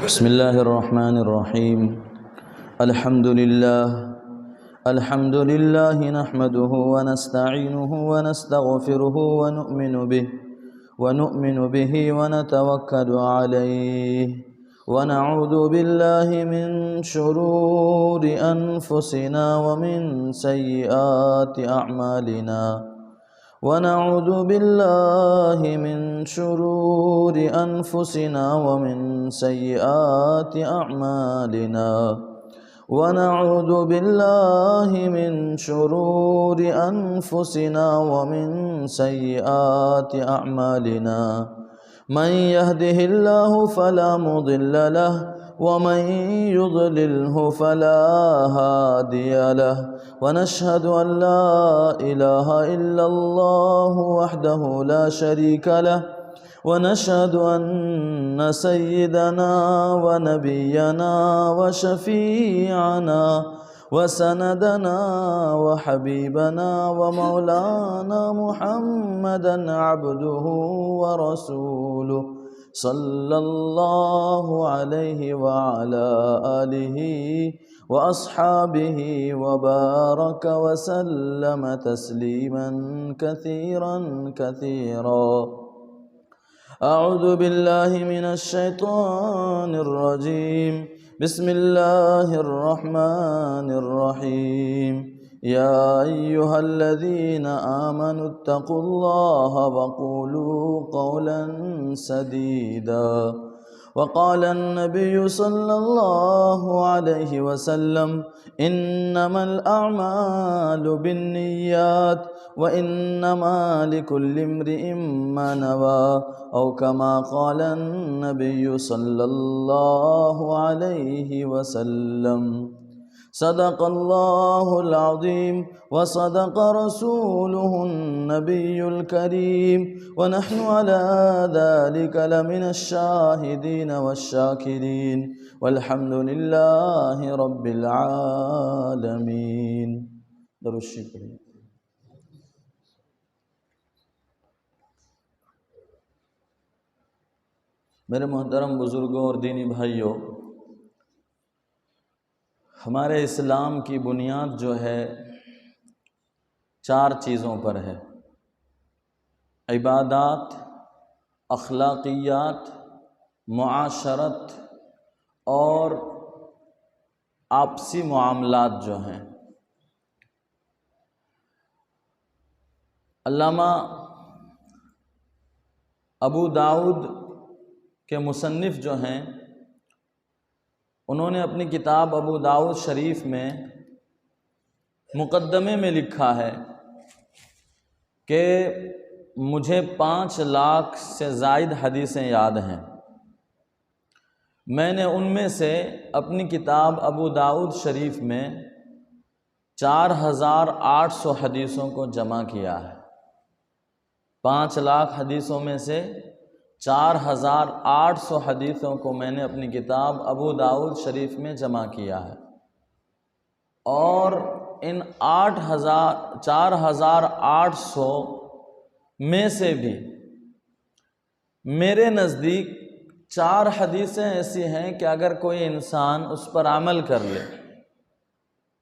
بسم الله الرحمن الرحيم. الحمد لله نحمده ونستعينه ونستغفره ونؤمن به ونتوكل عليه ونعوذ بالله من شرور أنفسنا ومن سيئات أعمالنا ونعوذ بالله من شرور أنفسنا ومن سيئات أعمالنا ونعوذ بالله من شرور أنفسنا ومن سيئات أعمالنا من يهده الله فلا مضل له ومن يضلله فلا هادي له ونشهد أن لا إله إلا الله وحده لا شريك له ونشهد أن سيدنا ونبينا وشفيعنا وسندنا وحبيبنا ومولانا محمدا عبده ورسوله صلى الله عليه وعلى آله وأصحابه وبارك وسلم تسليما كثيرا كثيرا. أعوذ بالله من الشيطان الرجيم. بسم الله الرحمن الرحيم. يا أيها الذين آمنوا اتقوا الله وقولوا قولا سديدا. وقال النبي صلى الله عليه وسلم إنما الأعمال بالنيات وإنما لكل امرئ ما نوى أو كما قال النبي صلى الله عليه وسلم. صدق الله العظيم وصدق رسوله النبي الكريم ونحن على ذلك لمن الشاهدين والشاكرين والحمد لله رب العالمين. درود شریف پڑھیے. میرے محترم بزرگوں اور دینی بھائیوں، ہمارے اسلام کی بنیاد جو ہے 4 چیزوں پر ہے: عبادات، اخلاقیات، معاشرت اور آپسی معاملات جو ہیں. علامہ ابو داؤد کے مصنف جو ہیں، انہوں نے اپنی کتاب ابو داؤد شریف میں مقدمے میں لکھا ہے کہ مجھے 5 لاکھ سے زائد حدیثیں یاد ہیں. میں نے ان میں سے اپنی کتاب ابو داؤد شریف میں 4800 حدیثوں کو جمع کیا ہے. 5 لاکھ حدیثوں میں سے 4800 حدیثوں کو میں نے اپنی کتاب ابو داؤد شریف میں جمع کیا ہے. اور ان 4800 میں سے بھی میرے نزدیک 4 حدیثیں ایسی ہیں کہ اگر کوئی انسان اس پر عمل کر لے،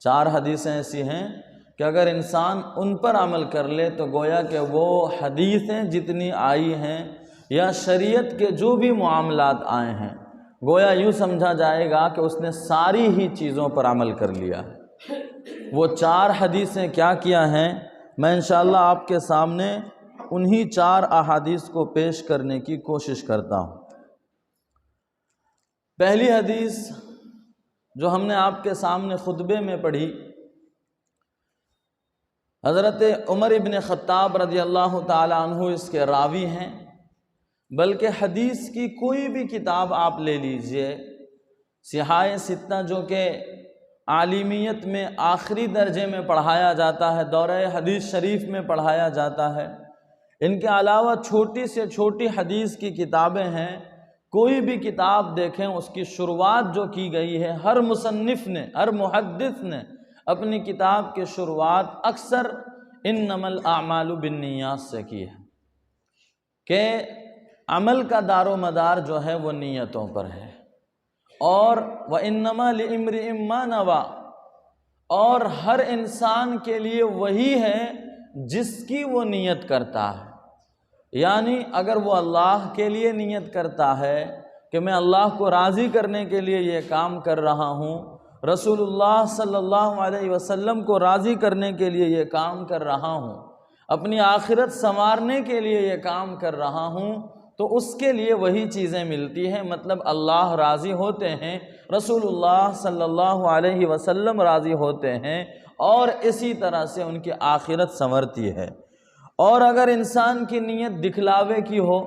4 حدیثیں ایسی ہیں کہ اگر انسان ان پر عمل کر لے تو گویا کہ وہ حدیثیں جتنی آئی ہیں یا شریعت کے جو بھی معاملات آئے ہیں، گویا یوں سمجھا جائے گا کہ اس نے ساری ہی چیزوں پر عمل کر لیا ہے. وہ 4 حدیثیں کیا کیا ہیں، میں انشاءاللہ آپ کے سامنے انہی 4 احادیث کو پیش کرنے کی کوشش کرتا ہوں. پہلی حدیث جو ہم نے آپ کے سامنے خطبے میں پڑھی، حضرت عمر ابن خطاب رضی اللہ تعالی عنہ اس کے راوی ہیں. بلکہ حدیث کی کوئی بھی کتاب آپ لے لیجئے، صحاح ستہ جو کہ عالمیت میں آخری درجے میں پڑھایا جاتا ہے، دورہ حدیث شریف میں پڑھایا جاتا ہے. ان کے علاوہ چھوٹی سے چھوٹی حدیث کی کتابیں ہیں. کوئی بھی کتاب دیکھیں، اس کی شروعات جو کی گئی ہے، ہر مصنف نے، ہر محدث نے اپنی کتاب کی شروعات اکثر انما الاعمال بالنیات سے کی ہے کہ عمل کا دار و مدار جو ہے وہ نیتوں پر ہے. اور وَإِنَّمَا لِإِمْرِئٍ مَّا نَوَىٰ، اور ہر انسان کے لیے وہی ہے جس کی وہ نیت کرتا ہے۔ یعنی اگر وہ اللہ کے لیے نیت کرتا ہے کہ میں اللہ کو راضی کرنے کے لیے یہ کام کر رہا ہوں، رسول اللہ صلی اللہ علیہ وسلم کو راضی کرنے کے لیے یہ کام کر رہا ہوں، اپنی آخرت سنوارنے کے لیے یہ کام کر رہا ہوں، تو اس کے لیے وہی چیزیں ملتی ہیں۔ مطلب اللہ راضی ہوتے ہیں، رسول اللہ صلی اللہ علیہ وسلم راضی ہوتے ہیں، اور اسی طرح سے ان کی آخرت سنورتی ہے۔ اور اگر انسان کی نیت دکھلاوے کی ہو،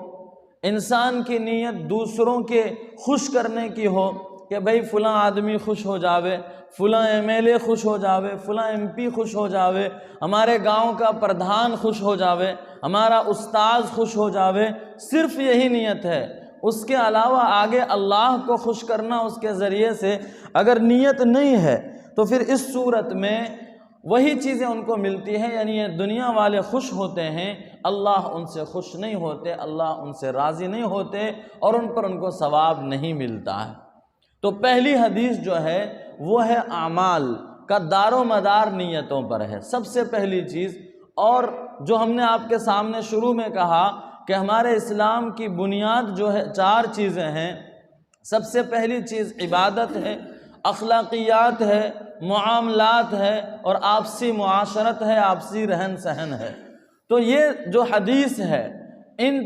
انسان کی نیت دوسروں کے خوش کرنے کی ہو کہ بھئی فلاں آدمی خوش ہو جاوے، فلاں MLA خوش ہو جاوے، فلاں MP خوش ہو جاوے، ہمارے گاؤں کا پردھان خوش ہو جاوے، ہمارا استاذ خوش ہو جاوے، صرف یہی نیت ہے، اس کے علاوہ آگے اللہ کو خوش کرنا اس کے ذریعے سے اگر نیت نہیں ہے تو پھر اس صورت میں وہی چیزیں ان کو ملتی ہیں، یعنی یہ دنیا والے خوش ہوتے ہیں، اللہ ان سے خوش نہیں ہوتے، اللہ ان سے راضی نہیں ہوتے، اور ان پر ان کو ثواب نہیں ملتا ہے۔ تو پہلی حدیث جو ہے وہ ہے اعمال کا دار و مدار نیتوں پر ہے، سب سے پہلی چیز۔ اور جو ہم نے آپ کے سامنے شروع میں کہا کہ ہمارے اسلام کی بنیاد جو ہے 4 چیزیں ہیں، سب سے پہلی چیز عبادت ہے، اخلاقیات ہے، معاملات ہے، اور آپسی معاشرت ہے، آپسی رہن سہن ہے۔ تو یہ جو حدیث ہے ان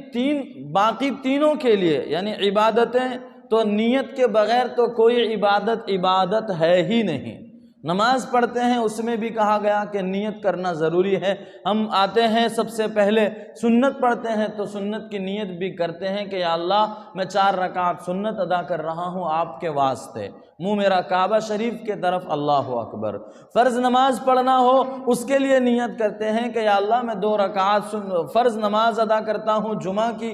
باقی تینوں کے لیے، یعنی عبادتیں تو نیت کے بغیر تو کوئی عبادت ہے ہی نہیں۔ نماز پڑھتے ہیں، اس میں بھی کہا گیا کہ نیت کرنا ضروری ہے۔ ہم آتے ہیں سب سے پہلے سنت پڑھتے ہیں تو سنت کی نیت بھی کرتے ہیں کہ یا اللہ میں 4 رکعت سنت ادا کر رہا ہوں آپ کے واسطے، منہ میرا کعبہ شریف کے طرف، اللہ اکبر۔ فرض نماز پڑھنا ہو اس کے لیے نیت کرتے ہیں کہ یا اللہ میں 2 رکعت فرض نماز ادا کرتا ہوں جمعہ کی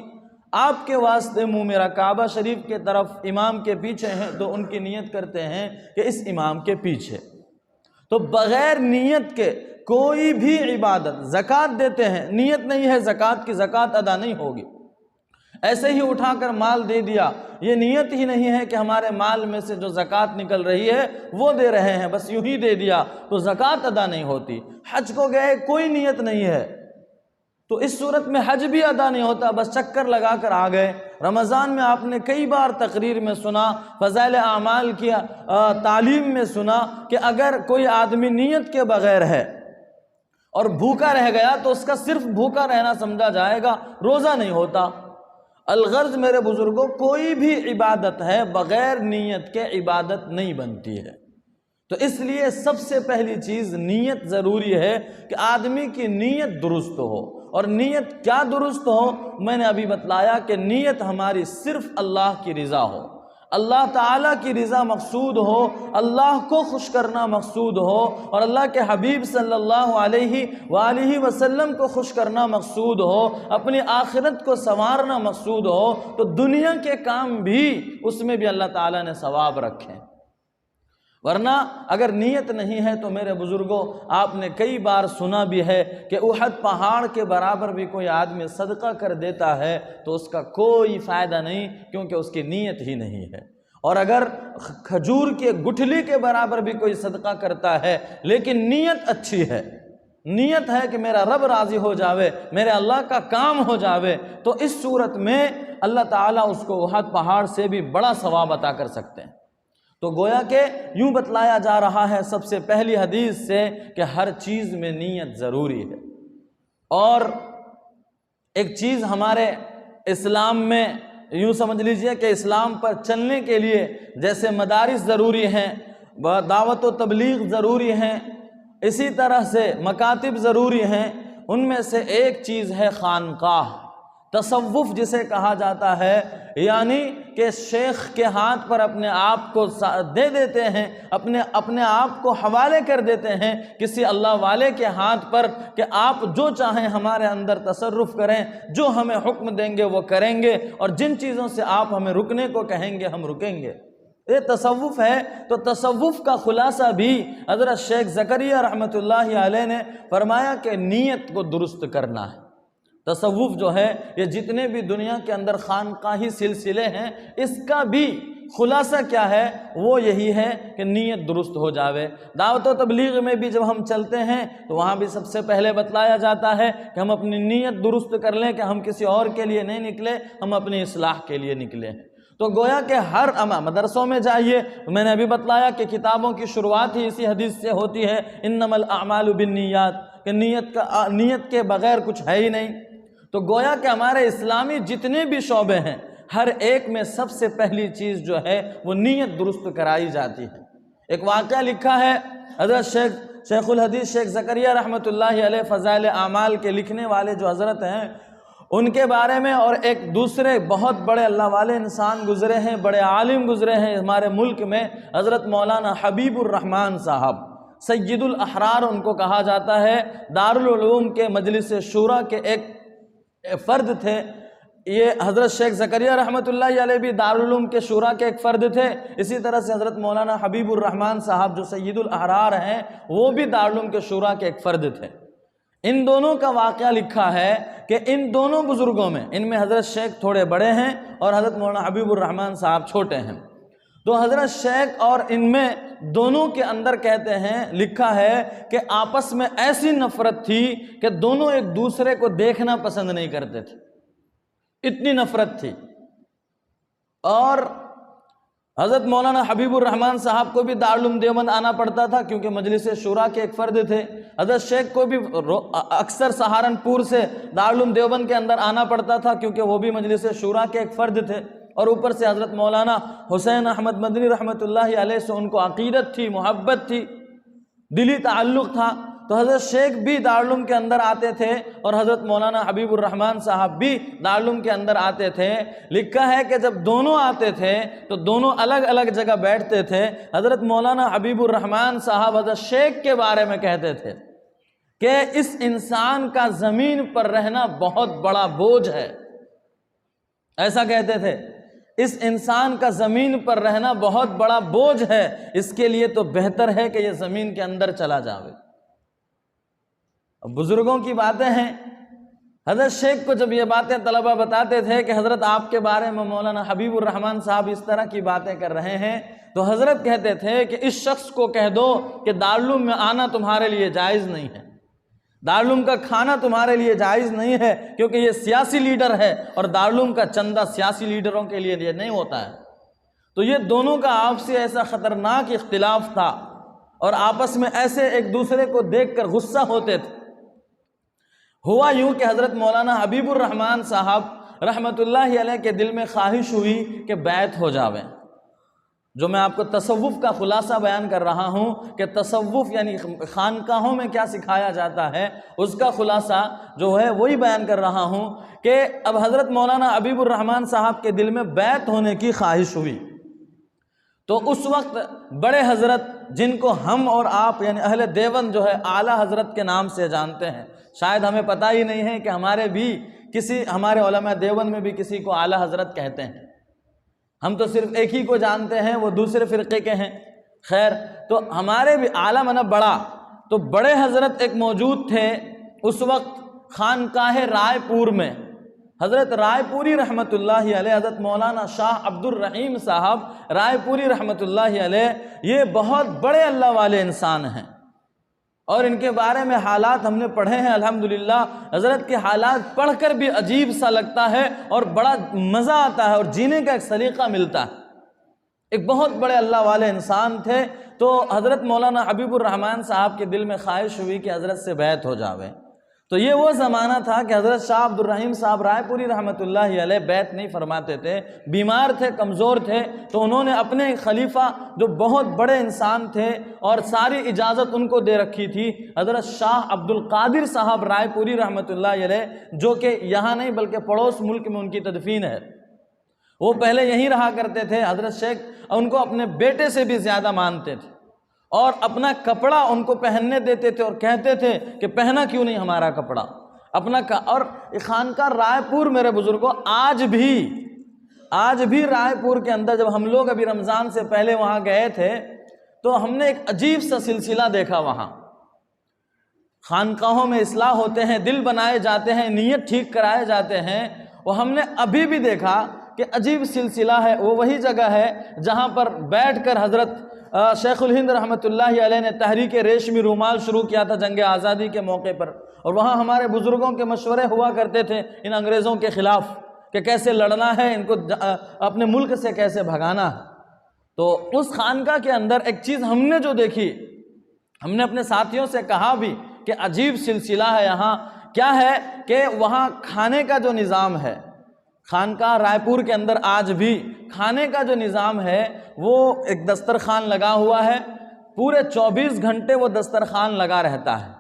آپ کے واسطے، منہ میرا کعبہ شریف کے طرف، امام کے پیچھے ہیں تو ان کی نیت کرتے ہیں کہ اس امام کے پیچھے۔ تو بغیر نیت کے کوئی بھی عبادت، زکوٰۃ دیتے ہیں، نیت نہیں ہے زکوٰۃ کی، زکوٰۃ ادا نہیں ہوگی۔ ایسے ہی اٹھا کر مال دے دیا، یہ نیت ہی نہیں ہے کہ ہمارے مال میں سے جو زکوٰۃ نکل رہی ہے وہ دے رہے ہیں، بس یوں ہی دے دیا تو زکوٰۃ ادا نہیں ہوتی۔ حج کو گئے، کوئی نیت نہیں ہے تو اس صورت میں حج بھی ادا نہیں ہوتا، بس چکر لگا کر آ گئے۔ رمضان میں آپ نے کئی بار تقریر میں سنا، فضائل اعمال کی تعلیم میں سنا کہ اگر کوئی آدمی نیت کے بغیر ہے اور بھوکا رہ گیا تو اس کا صرف بھوکا رہنا سمجھا جائے گا، روزہ نہیں ہوتا۔ الغرض میرے بزرگوں، کوئی بھی عبادت ہے بغیر نیت کے عبادت نہیں بنتی ہے۔ تو اس لیے سب سے پہلی چیز نیت ضروری ہے کہ آدمی کی نیت درست ہو۔ اور نیت کیا درست ہو؟ میں نے ابھی بتلایا کہ نیت ہماری صرف اللہ کی رضا ہو، اللہ تعالیٰ کی رضا مقصود ہو، اللہ کو خوش کرنا مقصود ہو، اور اللہ کے حبیب صلی اللہ علیہ وآلہ وسلم کو خوش کرنا مقصود ہو، اپنی آخرت کو سنوارنا مقصود ہو، تو دنیا کے کام بھی اس میں بھی اللہ تعالیٰ نے ثواب رکھے۔ ورنہ اگر نیت نہیں ہے تو میرے بزرگوں، آپ نے کئی بار سنا بھی ہے کہ احد پہاڑ کے برابر بھی کوئی آدمی صدقہ کر دیتا ہے تو اس کا کوئی فائدہ نہیں، کیونکہ اس کی نیت ہی نہیں ہے۔ اور اگر کھجور کے گٹھلی کے برابر بھی کوئی صدقہ کرتا ہے لیکن نیت اچھی ہے، نیت ہے کہ میرا رب راضی ہو جاوے، میرے اللہ کا کام ہو جاوے، تو اس صورت میں اللہ تعالیٰ اس کو احد پہاڑ سے بھی بڑا ثواب عطا کر سکتے ہیں۔ تو گویا کہ یوں بتلایا جا رہا ہے سب سے پہلی حدیث سے کہ ہر چیز میں نیت ضروری ہے۔ اور ایک چیز ہمارے اسلام میں یوں سمجھ لیجئے کہ اسلام پر چلنے کے لیے جیسے مدارس ضروری ہیں، دعوت و تبلیغ ضروری ہیں، اسی طرح سے مکاتب ضروری ہیں، ان میں سے ایک چیز ہے خانقاہ، تصوف جسے کہا جاتا ہے، یعنی کہ شیخ کے ہاتھ پر اپنے آپ کو دے دیتے ہیں، اپنے آپ کو حوالے کر دیتے ہیں کسی اللہ والے کے ہاتھ پر کہ آپ جو چاہیں ہمارے اندر تصرف کریں، جو ہمیں حکم دیں گے وہ کریں گے، اور جن چیزوں سے آپ ہمیں رکنے کو کہیں گے ہم رکیں گے۔ یہ تصوف ہے۔ تو تصوف کا خلاصہ بھی حضرت شیخ زکریا رحمۃ اللہ علیہ نے فرمایا کہ نیت کو درست کرنا ہے۔ تصوف جو ہے، یہ جتنے بھی دنیا کے اندر خانقاہی سلسلے ہیں، اس کا بھی خلاصہ کیا ہے؟ وہ یہی ہے کہ نیت درست ہو جاوے۔ دعوت و تبلیغ میں بھی جب ہم چلتے ہیں تو وہاں بھی سب سے پہلے بتلایا جاتا ہے کہ ہم اپنی نیت درست کر لیں کہ ہم کسی اور کے لیے نہیں نکلے، ہم اپنی اصلاح کے لیے نکلے ہیں۔ تو گویا کہ ہر مدرسوں میں جائیے، میں نے ابھی بتلایا کہ کتابوں کی شروعات ہی اسی حدیث سے ہوتی ہے، انما الاعمال بالنیات، کہ نیت کے بغیر کچھ ہے ہی نہیں۔ تو گویا کہ ہمارے اسلامی جتنے بھی شعبے ہیں، ہر ایک میں سب سے پہلی چیز جو ہے وہ نیت درست کرائی جاتی ہے۔ ایک واقعہ لکھا ہے حضرت شیخ الحدیث شیخ زکریا رحمۃ اللہ علیہ، فضائل اعمال کے لکھنے والے جو حضرت ہیں ان کے بارے میں، اور ایک دوسرے بہت بڑے اللہ والے انسان گزرے ہیں، بڑے عالم گزرے ہیں ہمارے ملک میں، حضرت مولانا حبیب الرحمن صاحب سید الاحرار ان کو کہا جاتا ہے، دارالعلوم کے مجلس شورا کے ایک فرد تھے۔ یہ حضرت شیخ زکریا رحمۃ اللہ علیہ بھی دارالعلوم کے شورا کے ایک فرد تھے، اسی طرح سے حضرت مولانا حبیب الرحمن صاحب جو سید الاحرار ہیں وہ بھی دارالعلوم کے شورا کے ایک فرد تھے۔ ان دونوں کا واقعہ لکھا ہے کہ ان دونوں بزرگوں میں، ان میں حضرت شیخ تھوڑے بڑے ہیں اور حضرت مولانا حبیب الرحمن صاحب چھوٹے ہیں، تو حضرت شیخ اور ان میں دونوں کے اندر کہتے ہیں، لکھا ہے کہ آپس میں ایسی نفرت تھی کہ دونوں ایک دوسرے کو دیکھنا پسند نہیں کرتے تھے، اتنی نفرت تھی۔ اور حضرت مولانا حبیب الرحمن صاحب کو بھی دارالعلوم دیوبند آنا پڑتا تھا کیونکہ مجلس شورا کے ایک فرد تھے، حضرت شیخ کو بھی اکثر سہارنپور سے دارالعلوم دیوبند کے اندر آنا پڑتا تھا کیونکہ وہ بھی مجلس شورا کے ایک فرد تھے، اور اوپر سے حضرت مولانا حسین احمد مدنی رحمۃ اللہ علیہ سے ان کو عقیدت تھی، محبت تھی، دلی تعلق تھا۔ تو حضرت شیخ بھی دارالعلوم کے اندر آتے تھے اور حضرت مولانا حبیب الرحمن صاحب بھی دارالعلوم کے اندر آتے تھے۔ لکھا ہے کہ جب دونوں آتے تھے تو دونوں الگ الگ جگہ بیٹھتے تھے۔ حضرت مولانا حبیب الرحمن صاحب حضرت شیخ کے بارے میں کہتے تھے کہ اس انسان کا زمین پر رہنا بہت بڑا بوجھ ہے، ایسا کہتے تھے، اس انسان کا زمین پر رہنا بہت بڑا بوجھ ہے، اس کے لیے تو بہتر ہے کہ یہ زمین کے اندر چلا جاوے۔ بزرگوں کی باتیں ہیں۔ حضرت شیخ کو جب یہ باتیں طلبہ بتاتے تھے کہ حضرت آپ کے بارے میں مولانا حبیب الرحمن صاحب اس طرح کی باتیں کر رہے ہیں، تو حضرت کہتے تھے کہ اس شخص کو کہہ دو کہ دارالعلوم میں آنا تمہارے لیے جائز نہیں ہے، دارالعلوم کا کھانا تمہارے لیے جائز نہیں ہے، کیونکہ یہ سیاسی لیڈر ہے اور دارالعلوم کا چندہ سیاسی لیڈروں کے لیے نہیں ہوتا ہے۔ تو یہ دونوں کا آپسی ایسا خطرناک اختلاف تھا اور آپس میں ایسے ایک دوسرے کو دیکھ کر غصہ ہوتے تھے۔ ہوا یوں کہ حضرت مولانا حبیب الرحمن صاحب رحمۃ اللہ علیہ کے دل میں خواہش ہوئی کہ بیعت ہو جاویں۔ جو میں آپ کو تصوف کا خلاصہ بیان کر رہا ہوں کہ تصوف یعنی خانقاہوں میں کیا سکھایا جاتا ہے، اس کا خلاصہ جو ہے وہی بیان کر رہا ہوں کہ اب حضرت مولانا حبیب الرحمن صاحب کے دل میں بیعت ہونے کی خواہش ہوئی۔ تو اس وقت بڑے حضرت جن کو ہم اور آپ یعنی اہل دیوبند جو ہے اعلیٰ حضرت کے نام سے جانتے ہیں، شاید ہمیں پتہ ہی نہیں ہے کہ ہمارے علماء دیوبند میں بھی کسی کو اعلیٰ حضرت کہتے ہیں، ہم تو صرف ایک ہی کو جانتے ہیں، وہ دوسرے فرقے کے ہیں۔ خیر، تو ہمارے بھی اعلیٰ معنی بڑا، تو بڑے حضرت ایک موجود تھے اس وقت خانقاہ رائے پور میں، حضرت رائے پوری رحمۃ اللہ علیہ، حضرت مولانا شاہ عبد الرحیم صاحب رائے پوری رحمۃ اللہ علیہ، یہ بہت بڑے اللہ والے انسان ہیں اور ان کے بارے میں حالات ہم نے پڑھے ہیں الحمدللہ۔ حضرت کے حالات پڑھ کر بھی عجیب سا لگتا ہے اور بڑا مزہ آتا ہے اور جینے کا ایک سلیقہ ملتا ہے۔ ایک بہت بڑے اللہ والے انسان تھے، تو حضرت مولانا حبیب الرحمن صاحب کے دل میں خواہش ہوئی کہ حضرت سے بیعت ہو جاوے۔ تو یہ وہ زمانہ تھا کہ حضرت شاہ عبد الرحیم صاحب رائے پوری رحمۃ اللہ علیہ بیعت نہیں فرماتے تھے، بیمار تھے، کمزور تھے، تو انہوں نے اپنے خلیفہ جو بہت بڑے انسان تھے اور ساری اجازت ان کو دے رکھی تھی، حضرت شاہ عبد القادر صاحب رائے پوری رحمۃ اللہ علیہ، جو کہ یہاں نہیں بلکہ پڑوس ملک میں ان کی تدفین ہے، وہ پہلے یہیں رہا کرتے تھے۔ حضرت شیخ ان کو اپنے بیٹے سے بھی زیادہ مانتے تھے اور اپنا کپڑا ان کو پہننے دیتے تھے اور کہتے تھے کہ پہنا کیوں نہیں ہمارا کپڑا اپنا اور خانقاہ رائے پور میرے بزرگوں آج بھی رائے پور کے اندر جب ہم لوگ ابھی رمضان سے پہلے وہاں گئے تھے تو ہم نے ایک عجیب سا سلسلہ دیکھا۔ وہاں خانقاہوں میں اصلاح ہوتے ہیں، دل بنائے جاتے ہیں، نیت ٹھیک کرائے جاتے ہیں، اور ہم نے ابھی بھی دیکھا کہ عجیب سلسلہ ہے، وہ وہی جگہ ہے جہاں پر بیٹھ کر حضرت شیخ الہند رحمۃ اللہ علیہ نے تحریک ریشمی رومال شروع کیا تھا جنگ آزادی کے موقع پر، اور وہاں ہمارے بزرگوں کے مشورے ہوا کرتے تھے ان انگریزوں کے خلاف کہ کیسے لڑنا ہے، ان کو اپنے ملک سے کیسے بھگانا ہے۔ تو اس خانقاہ کے اندر ایک چیز ہم نے جو دیکھی، ہم نے اپنے ساتھیوں سے کہا بھی کہ عجیب سلسلہ ہے یہاں، کیا ہے کہ وہاں کھانے کا جو نظام ہے، خانقاہ رائے پور کے اندر آج بھی کھانے کا جو نظام ہے وہ ایک دسترخوان لگا ہوا ہے، پورے 24 گھنٹے وہ دسترخوان لگا رہتا ہے،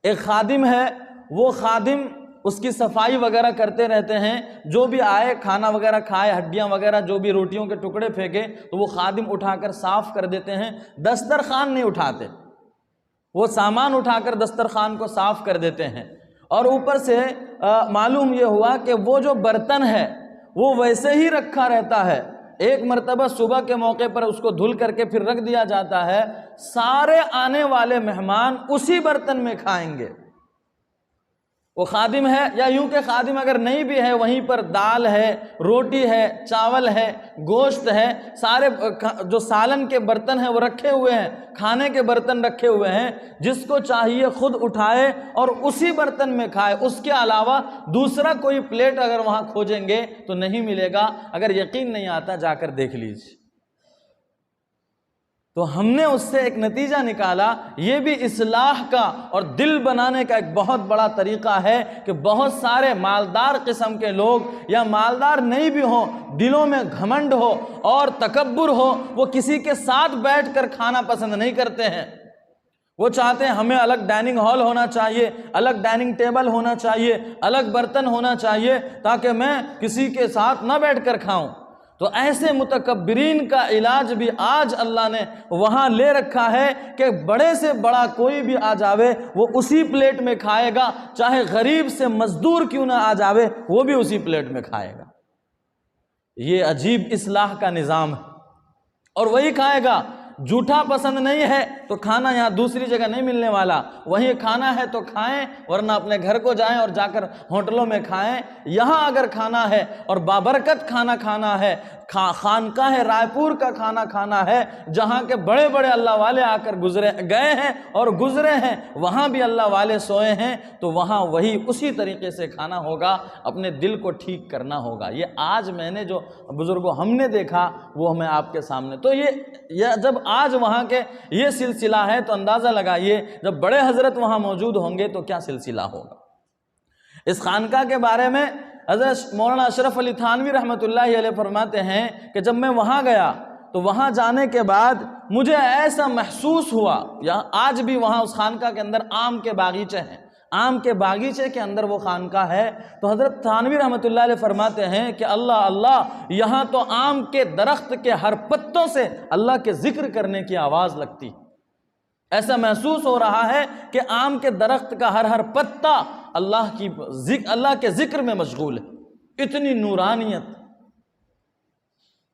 ایک خادم ہے، وہ خادم اس کی صفائی وغیرہ کرتے رہتے ہیں، جو بھی آئے کھانا وغیرہ کھائے، ہڈیاں وغیرہ جو بھی روٹیوں کے ٹکڑے پھینکے تو وہ خادم اٹھا کر صاف کر دیتے ہیں، دسترخوان نہیں اٹھاتے، وہ سامان اٹھا کر دسترخوان کو صاف کر دیتے ہیں۔ اور اوپر سے معلوم یہ ہوا کہ وہ جو برتن ہے وہ ویسے ہی رکھا رہتا ہے، ایک مرتبہ صبح کے موقع پر اس کو دھل کر کے پھر رکھ دیا جاتا ہے، سارے آنے والے مہمان اسی برتن میں کھائیں گے۔ وہ خادم ہے، یا یوں کہ خادم اگر نہیں بھی ہے وہیں پر دال ہے، روٹی ہے، چاول ہے، گوشت ہے، سارے جو سالن کے برتن ہیں وہ رکھے ہوئے ہیں، کھانے کے برتن رکھے ہوئے ہیں، جس کو چاہیے خود اٹھائے اور اسی برتن میں کھائے، اس کے علاوہ دوسرا کوئی پلیٹ اگر وہاں کھوجیں گے تو نہیں ملے گا۔ اگر یقین نہیں آتا جا کر دیکھ لیجیے۔ تو ہم نے اس سے ایک نتیجہ نکالا، یہ بھی اصلاح کا اور دل بنانے کا ایک بہت بڑا طریقہ ہے کہ بہت سارے مالدار قسم کے لوگ یا مالدار نہیں بھی ہوں، دلوں میں گھمنڈ ہو اور تکبر ہو، وہ کسی کے ساتھ بیٹھ کر کھانا پسند نہیں کرتے ہیں، وہ چاہتے ہیں ہمیں الگ ڈائننگ ہال ہونا چاہیے، الگ ڈائننگ ٹیبل ہونا چاہیے، الگ برتن ہونا چاہیے تاکہ میں کسی کے ساتھ نہ بیٹھ کر کھاؤں۔ تو ایسے متکبرین کا علاج بھی آج اللہ نے وہاں لے رکھا ہے کہ بڑے سے بڑا کوئی بھی آ جاوے وہ اسی پلیٹ میں کھائے گا، چاہے غریب سے مزدور کیوں نہ آ جاوے وہ بھی اسی پلیٹ میں کھائے گا۔ یہ عجیب اصلاح کا نظام ہے، اور وہی کھائے گا۔ جھوٹا پسند نہیں ہے تو کھانا یہاں دوسری جگہ نہیں ملنے والا، وہیں کھانا ہے تو کھائیں، ورنہ اپنے گھر کو جائیں اور جا کر ہوٹلوں میں کھائیں۔ یہاں اگر کھانا ہے اور بابرکت کھانا کھانا ہے، خانقاہ رائے پور کا کھانا کھانا ہے، جہاں کے بڑے بڑے اللہ والے آ کر گئے ہیں اور گزرے ہیں، وہاں بھی اللہ والے سوئے ہیں، تو وہاں وہی اسی طریقے سے کھانا ہوگا، اپنے دل کو ٹھیک کرنا ہوگا۔ یہ آج میں نے جو بزرگوں ہم نے دیکھا وہ ہمیں آپ کے سامنے، تو یہ جب آج وہاں کے یہ سلسلہ ہے تو اندازہ لگائیے جب بڑے حضرت وہاں موجود ہوں گے تو کیا سلسلہ ہوگا۔ اس خانقاہ کے بارے میں حضرت مولانا اشرف علی تھانوی رحمۃ اللہ علیہ فرماتے ہیں کہ جب میں وہاں گیا تو وہاں جانے کے بعد مجھے ایسا محسوس ہوا، یا آج بھی وہاں اس خانقاہ کے اندر آم کے باغیچے ہیں، آم کے باغیچے کے اندر وہ خانقاہ ہے، تو حضرت تھانوی رحمۃ اللہ علیہ فرماتے ہیں کہ اللہ اللہ، یہاں تو آم کے درخت کے ہر پتوں سے اللہ کے ذکر کرنے کی آواز لگتی، ایسا محسوس ہو رہا ہے کہ آم کے درخت کا ہر پتا اللہ کے ذکر میں مشغول ہے، اتنی نورانیت۔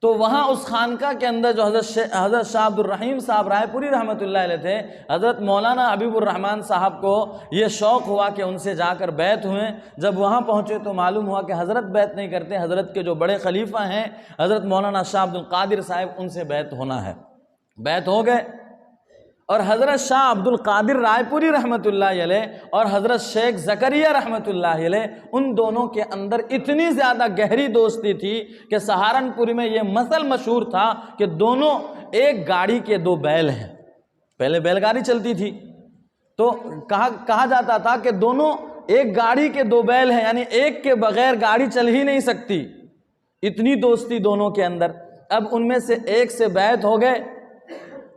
تو وہاں اس خانقاہ کے اندر جو حضرت شاہ عبد الرحیم صاحب رائے پوری رحمۃ اللہ علیہ تھے، حضرت مولانا حبیب الرحمن صاحب کو یہ شوق ہوا کہ ان سے جا کر بیعت ہوئے۔ جب وہاں پہنچے تو معلوم ہوا کہ حضرت بیعت نہیں کرتے، حضرت کے جو بڑے خلیفہ ہیں حضرت مولانا شاہ عبد القادر صاحب، ان سے بیعت ہونا ہے، بیعت ہو گئے۔ اور حضرت شاہ عبد القادر رائے پوری رحمۃ اللہ علیہ اور حضرت شیخ زکریا رحمۃ اللہ علیہ، ان دونوں کے اندر اتنی زیادہ گہری دوستی تھی کہ سہارنپور میں یہ مثل مشہور تھا کہ دونوں ایک گاڑی کے دو بیل ہیں۔ پہلے بیل گاڑی چلتی تھی تو کہا جاتا تھا کہ دونوں ایک گاڑی کے دو بیل ہیں، یعنی ایک کے بغیر گاڑی چل ہی نہیں سکتی، اتنی دوستی دونوں کے اندر۔ اب ان میں سے ایک سے بیعت ہو گئے۔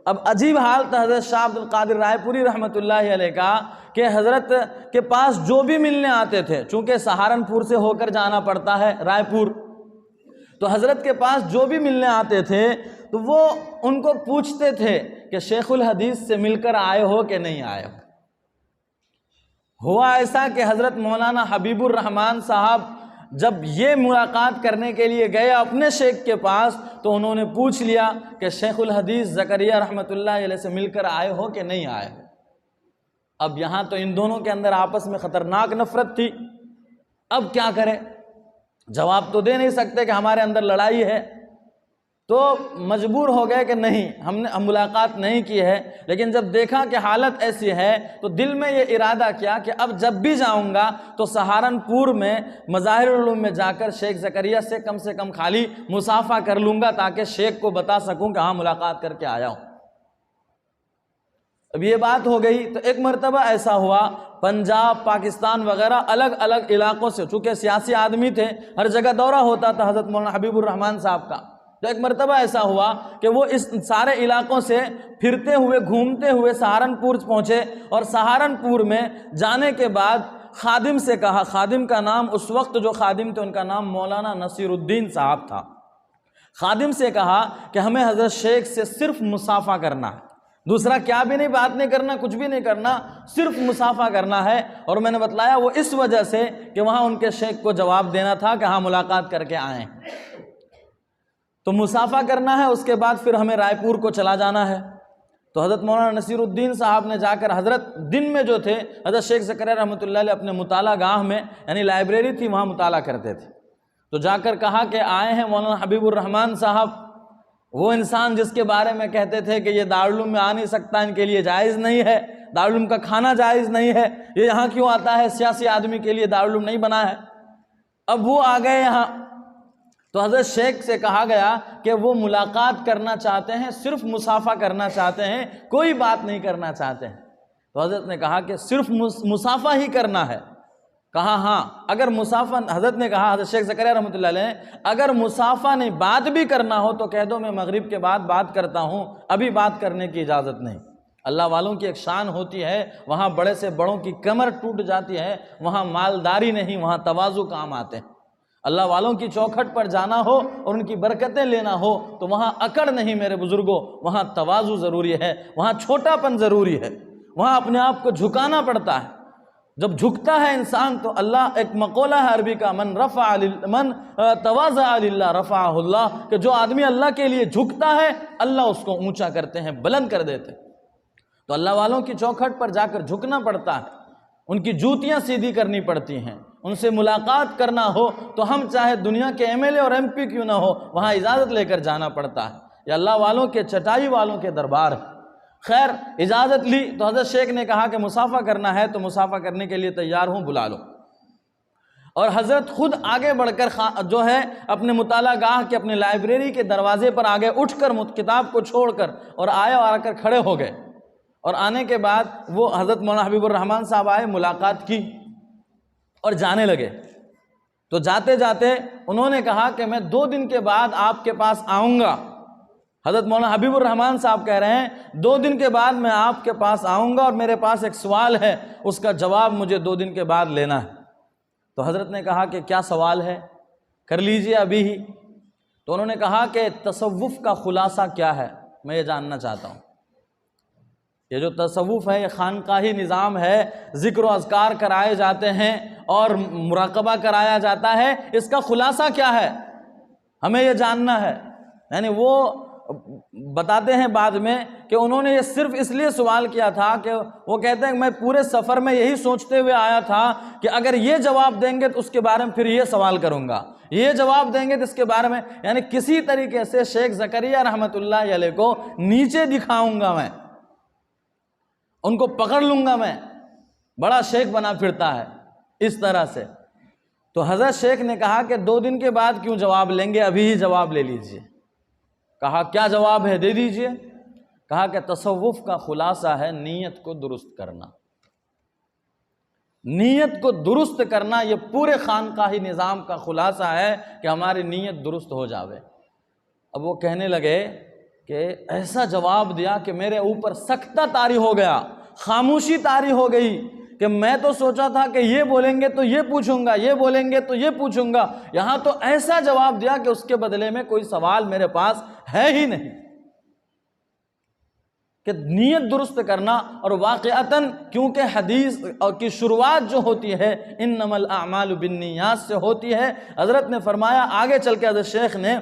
اب عجیب حال تھا حضرت شاہ عبد القادر رائے پوری رحمۃ اللہ علیہ کا کہ حضرت کے پاس جو بھی ملنے آتے تھے، چونکہ سہارنپور سے ہو کر جانا پڑتا ہے رائے پور، تو حضرت کے پاس جو بھی ملنے آتے تھے تو وہ ان کو پوچھتے تھے کہ شیخ الحدیث سے مل کر آئے ہو کہ نہیں آئے ہو۔ ہوا ایسا کہ حضرت مولانا حبیب الرحمن صاحب جب یہ ملاقات کرنے کے لیے گئے اپنے شیخ کے پاس تو انہوں نے پوچھ لیا کہ شیخ الحدیث زکریا رحمۃ اللہ علیہ سے مل کر آئے ہو کہ نہیں آئے ہو۔ اب یہاں تو ان دونوں کے اندر آپس میں خطرناک نفرت تھی، اب کیا کریں؟ جواب تو دے نہیں سکتے کہ ہمارے اندر لڑائی ہے، تو مجبور ہو گئے کہ نہیں، ہم نے ملاقات نہیں کی ہے۔ لیکن جب دیکھا کہ حالت ایسی ہے تو دل میں یہ ارادہ کیا کہ اب جب بھی جاؤں گا تو سہارنپور میں مظاہر العلوم میں جا کر شیخ زکریا سے کم خالی مصافحہ کر لوں گا، تاکہ شیخ کو بتا سکوں کہ ہاں ملاقات کر کے آیا ہوں۔ اب یہ بات ہو گئی تو ایک مرتبہ ایسا ہوا، پنجاب، پاکستان وغیرہ الگ الگ علاقوں سے، چونکہ سیاسی آدمی تھے، ہر جگہ دورہ ہوتا تھا حضرت مولانا حبیب الرحمن صاحب کا، تو ایک مرتبہ ایسا ہوا کہ وہ اس سارے علاقوں سے پھرتے ہوئے گھومتے ہوئے سہارنپور پہنچے، اور سہارنپور میں جانے کے بعد خادم سے کہا، خادم کا نام اس وقت جو خادم تھے ان کا نام مولانا نصیر الدین صاحب تھا، خادم سے کہا کہ ہمیں حضرت شیخ سے صرف مصافحہ کرنا ہے، دوسرا کیا بھی نہیں، بات نہیں کرنا، کچھ بھی نہیں کرنا، صرف مصافحہ کرنا ہے۔ اور میں نے بتلایا وہ اس وجہ سے کہ وہاں ان کے شیخ کو جواب دینا تھا کہ ہاں ملاقات کر کے آئیں، تو مصافحہ کرنا ہے، اس کے بعد پھر ہمیں رائے پور کو چلا جانا ہے۔ تو حضرت مولانا نصیر الدین صاحب نے جا کر حضرت دن میں جو تھے حضرت شیخ زکریا رحمۃ اللہ علیہ اپنے مطالعہ گاہ میں، یعنی لائبریری تھی، وہاں مطالعہ کرتے تھے، تو جا کر کہا کہ آئے ہیں مولانا حبیب الرحمن صاحب، وہ انسان جس کے بارے میں کہتے تھے کہ یہ دارالعلوم میں آ نہیں سکتا، ان کے لیے جائز نہیں ہے، دارالعلوم کا کھانا جائز نہیں ہے، یہ یہاں کیوں آتا ہے، سیاسی آدمی کے لیے دارالعلوم نہیں بنا ہے۔ اب وہ آ گئے یہاں، تو حضرت شیخ سے کہا گیا کہ وہ ملاقات کرنا چاہتے ہیں، صرف مصافحہ کرنا چاہتے ہیں، کوئی بات نہیں کرنا چاہتے ہیں۔ تو حضرت نے کہا کہ صرف مصافحہ ہی کرنا ہے۔ کہا ہاں، اگر مصافحہ، حضرت نے کہا، حضرت شیخ زکریا رحمۃ اللہ علیہ، اگر مصافحہ نہیں بات بھی کرنا ہو تو کہہ دو میں مغرب کے بعد بات کرتا ہوں، ابھی بات کرنے کی اجازت نہیں۔ اللہ والوں کی ایک شان ہوتی ہے، وہاں بڑے سے بڑوں کی کمر ٹوٹ جاتی ہے، وہاں مالداری نہیں، وہاں تواضع کام آتے ہیں۔ اللہ والوں کی چوکھٹ پر جانا ہو اور ان کی برکتیں لینا ہو تو وہاں اکڑ نہیں میرے بزرگوں، وہاں تواضع ضروری ہے، وہاں چھوٹا پن ضروری ہے، وہاں اپنے آپ کو جھکانا پڑتا ہے۔ جب جھکتا ہے انسان تو اللہ، ایک مقولہ ہے عربی کا، من تواضع للہ رفعہ اللہ، کہ جو آدمی اللہ کے لیے جھکتا ہے اللہ اس کو اونچا کرتے ہیں، بلند کر دیتے ہیں۔ تو اللہ والوں کی چوکھٹ پر جا کر جھکنا پڑتا ہے، ان کی جوتیاں سیدھی کرنی پڑتی ہیں، ان سے ملاقات کرنا ہو تو ہم چاہے دنیا کے ایم ایل اے اور ایم پی کیوں نہ ہو، وہاں اجازت لے کر جانا پڑتا ہے۔ یہ اللہ والوں کے چٹائی والوں کے دربار ہے۔ خیر، اجازت لی تو حضرت شیخ نے کہا کہ مصافحہ کرنا ہے تو مصافحہ کرنے کے لیے تیار ہوں، بلا لو۔ اور حضرت خود آگے بڑھ کر جو ہے اپنے مطالعہ گاہ کے، اپنے لائبریری کے دروازے پر آگے اٹھ کر کتاب کو چھوڑ کر اور آئے اور آ کر کھڑے ہو گئے، اور آنے کے بعد وہ حضرت مولانا حبیب الرحمن صاحب آئے، ملاقات کی اور جانے لگے۔ تو جاتے جاتے انہوں نے کہا کہ میں 2 دن کے بعد آپ کے پاس آؤں گا۔ حضرت مولانا حبیب الرحمن صاحب کہہ رہے ہیں 2 دن کے بعد میں آپ کے پاس آؤں گا، اور میرے پاس ایک سوال ہے، اس کا جواب مجھے 2 دن کے بعد لینا ہے۔ تو حضرت نے کہا کہ کیا سوال ہے، کر لیجئے ابھی ہی۔ تو انہوں نے کہا کہ تصوف کا خلاصہ کیا ہے، میں یہ جاننا چاہتا ہوں۔ یہ جو تصوف ہے یہ خانقاہی نظام ہے، ذکر و اذکار کرائے جاتے ہیں اور مراقبہ کرایا جاتا ہے، اس کا خلاصہ کیا ہے، ہمیں یہ جاننا ہے۔ یعنی وہ بتاتے ہیں بعد میں کہ انہوں نے یہ صرف اس لیے سوال کیا تھا کہ وہ کہتے ہیں کہ میں پورے سفر میں یہی سوچتے ہوئے آیا تھا کہ اگر یہ جواب دیں گے تو اس کے بارے میں پھر یہ سوال کروں گا، یہ جواب دیں گے تو اس کے بارے میں، یعنی کسی طریقے سے شیخ زکریا رحمۃ اللہ علیہ کو نیچے دکھاؤں گا، میں ان کو پکڑ لوں گا، میں بڑا شیخ بنا پھرتا ہے اس طرح سے۔ تو حضرت شیخ نے کہا کہ 2 دن کے بعد کیوں جواب لیں گے، ابھی ہی جواب لے لیجئے۔ کہا کیا جواب ہے، دے دیجئے۔ کہا کہ تصوف کا خلاصہ ہے نیت کو درست کرنا، نیت کو درست کرنا، یہ پورے خانقاہی نظام کا خلاصہ ہے کہ ہماری نیت درست ہو جاوے۔ اب وہ کہنے لگے کہ ایسا جواب دیا کہ میرے اوپر سکتہ طاری ہو گیا، خاموشی طاری ہو گئی، کہ میں تو سوچا تھا کہ یہ بولیں گے تو یہ پوچھوں گا، یہ بولیں گے تو یہ پوچھوں گا، یہاں تو ایسا جواب دیا کہ اس کے بدلے میں کوئی سوال میرے پاس ہے ہی نہیں۔ کہ نیت درست کرنا، اور واقعتاً کیونکہ حدیث کی شروعات جو ہوتی ہے انما الاعمال بالنیات سے ہوتی ہے، حضرت نے فرمایا، آگے چل کے حضرت شیخ نے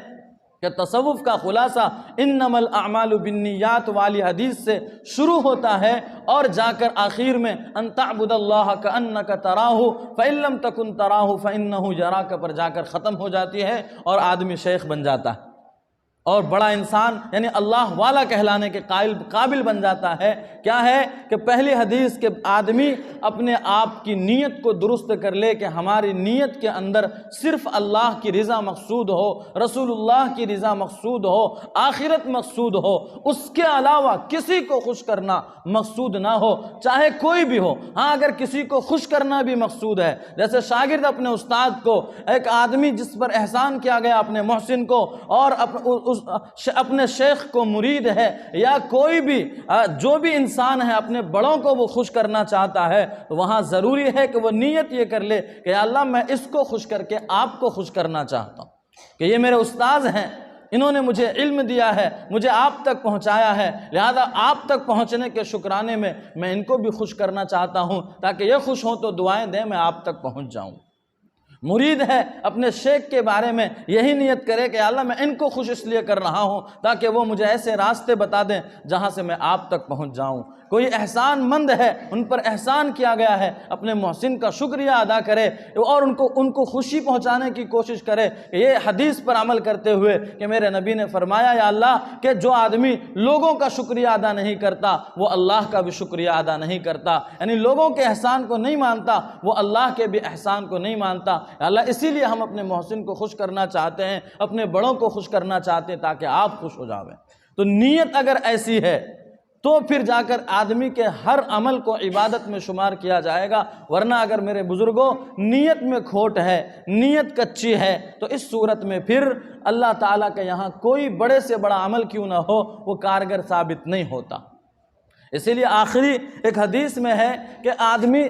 کہ تصوف کا خلاصہ انما الاعمال بالنیات والی حدیث سے شروع ہوتا ہے اور جا کر آخر میں ان تعبد اللہ کأنک تراہ فإن لم تکن تراہ فإنہ یراک پر جا کر ختم ہو جاتی ہے اور آدمی شیخ بن جاتا ہے اور بڑا انسان یعنی اللہ والا کہلانے کے قابل بن جاتا ہے۔ کیا ہے کہ پہلی حدیث کے آدمی اپنے آپ کی نیت کو درست کر لے کہ ہماری نیت کے اندر صرف اللہ کی رضا مقصود ہو، رسول اللہ کی رضا مقصود ہو، آخرت مقصود ہو، اس کے علاوہ کسی کو خوش کرنا مقصود نہ ہو، چاہے کوئی بھی ہو۔ ہاں اگر کسی کو خوش کرنا بھی مقصود ہے، جیسے شاگرد اپنے استاد کو، ایک آدمی جس پر احسان کیا گیا اپنے محسن کو، اور اپنے شیخ کو مرید ہے، یا کوئی بھی جو بھی انسان ہے اپنے بڑوں کو وہ خوش کرنا چاہتا ہے، تو وہاں ضروری ہے کہ وہ نیت یہ کر لے کہ یا اللہ میں اس کو خوش کر کے آپ کو خوش کرنا چاہتا ہوں، کہ یہ میرے استاذ ہیں، انہوں نے مجھے علم دیا ہے، مجھے آپ تک پہنچایا ہے، لہذا آپ تک پہنچنے کے شکرانے میں میں ان کو بھی خوش کرنا چاہتا ہوں تاکہ یہ خوش ہوں تو دعائیں دیں میں آپ تک پہنچ جاؤں۔ مرید ہے اپنے شیخ کے بارے میں یہی نیت کرے کہ اللہ میں ان کو خوش اس لیے کر رہا ہوں تاکہ وہ مجھے ایسے راستے بتا دیں جہاں سے میں آپ تک پہنچ جاؤں۔ کوئی احسان مند ہے، ان پر احسان کیا گیا ہے، اپنے محسن کا شکریہ ادا کرے اور ان کو خوشی پہنچانے کی کوشش کرے۔ یہ حدیث پر عمل کرتے ہوئے کہ میرے نبی نے فرمایا یا اللہ کہ جو آدمی لوگوں کا شکریہ ادا نہیں کرتا وہ اللہ کا بھی شکریہ ادا نہیں کرتا، یعنی لوگوں کے احسان کو نہیں مانتا وہ اللہ کے بھی احسان کو نہیں مانتا۔ اللہ اسی لیے ہم اپنے محسن کو خوش کرنا چاہتے ہیں، اپنے بڑوں کو خوش کرنا چاہتے ہیں تاکہ آپ خوش ہو جاویں۔ تو نیت اگر ایسی ہے تو پھر جا کر آدمی کے ہر عمل کو عبادت میں شمار کیا جائے گا، ورنہ اگر میرے بزرگوں نیت میں کھوٹ ہے، نیت کچی ہے، تو اس صورت میں پھر اللہ تعالیٰ کے یہاں کوئی بڑے سے بڑا عمل کیوں نہ ہو وہ کارگر ثابت نہیں ہوتا۔ اسی لیے آخری ایک حدیث میں ہے کہ آدمی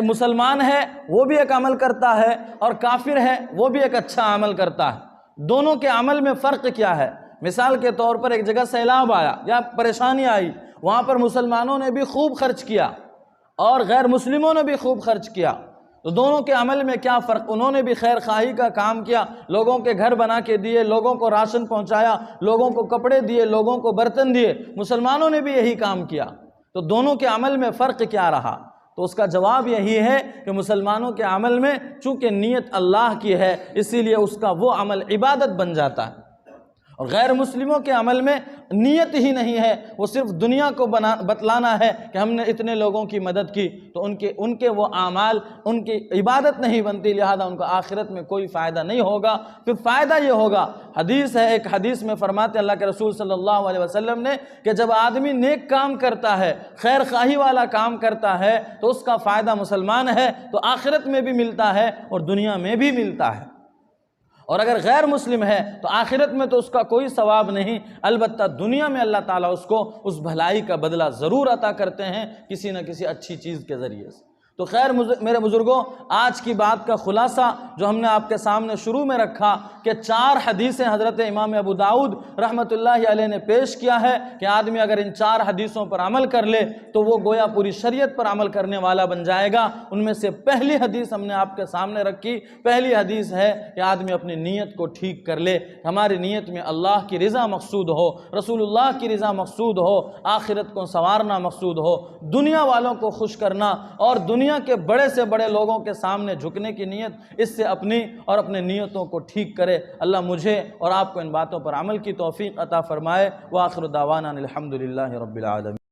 مسلمان ہے وہ بھی ایک عمل کرتا ہے اور کافر ہے وہ بھی ایک اچھا عمل کرتا ہے، دونوں کے عمل میں فرق کیا ہے؟ مثال کے طور پر ایک جگہ سیلاب آیا یا پریشانی آئی، وہاں پر مسلمانوں نے بھی خوب خرچ کیا اور غیر مسلموں نے بھی خوب خرچ کیا، تو دونوں کے عمل میں کیا فرق؟ انہوں نے بھی خیر خواہی کا کام کیا، لوگوں کے گھر بنا کے دیے، لوگوں کو راشن پہنچایا، لوگوں کو کپڑے دیے، لوگوں کو برتن دیے، مسلمانوں نے بھی یہی کام کیا، تو دونوں کے عمل میں فرق کیا رہا؟ تو اس کا جواب یہی ہے کہ مسلمانوں کے عمل میں چونکہ نیت اللہ کی ہے اسی لیے اس کا وہ عمل عبادت بن جاتا ہے، اور غیر مسلموں کے عمل میں نیت ہی نہیں ہے، وہ صرف دنیا کو بتلانا ہے کہ ہم نے اتنے لوگوں کی مدد کی، تو ان کے وہ اعمال ان کی عبادت نہیں بنتی، لہذا ان کو آخرت میں کوئی فائدہ نہیں ہوگا۔ پھر فائدہ یہ ہوگا، حدیث ہے، ایک حدیث میں فرماتے اللہ کے رسول صلی اللہ علیہ وسلم نے کہ جب آدمی نیک کام کرتا ہے، خیر خواہی والا کام کرتا ہے تو اس کا فائدہ مسلمان ہے تو آخرت میں بھی ملتا ہے اور دنیا میں بھی ملتا ہے، اور اگر غیر مسلم ہے تو آخرت میں تو اس کا کوئی ثواب نہیں، البتہ دنیا میں اللہ تعالیٰ اس کو اس بھلائی کا بدلہ ضرور عطا کرتے ہیں کسی نہ کسی اچھی چیز کے ذریعے سے۔ تو خیر میرے بزرگوں، آج کی بات کا خلاصہ جو ہم نے آپ کے سامنے شروع میں رکھا کہ 4 حدیثیں حضرت امام ابو داؤد رحمۃ اللہ علیہ نے پیش کیا ہے کہ آدمی اگر ان 4 حدیثوں پر عمل کر لے تو وہ گویا پوری شریعت پر عمل کرنے والا بن جائے گا۔ ان میں سے پہلی حدیث ہم نے آپ کے سامنے رکھی، پہلی حدیث ہے کہ آدمی اپنی نیت کو ٹھیک کر لے، ہماری نیت میں اللہ کی رضا مقصود ہو، رسول اللہ کی رضا مقصود ہو، آخرت کو سنوارنا مقصود ہو، دنیا والوں کو خوش کرنا اور دنیا کے بڑے سے بڑے لوگوں کے سامنے جھکنے کی نیت، اس سے اپنی اور اپنے نیتوں کو ٹھیک کرے۔ اللہ مجھے اور آپ کو ان باتوں پر عمل کی توفیق عطا فرمائے۔ وآخر دعوانا الحمدللہ رب العالمین۔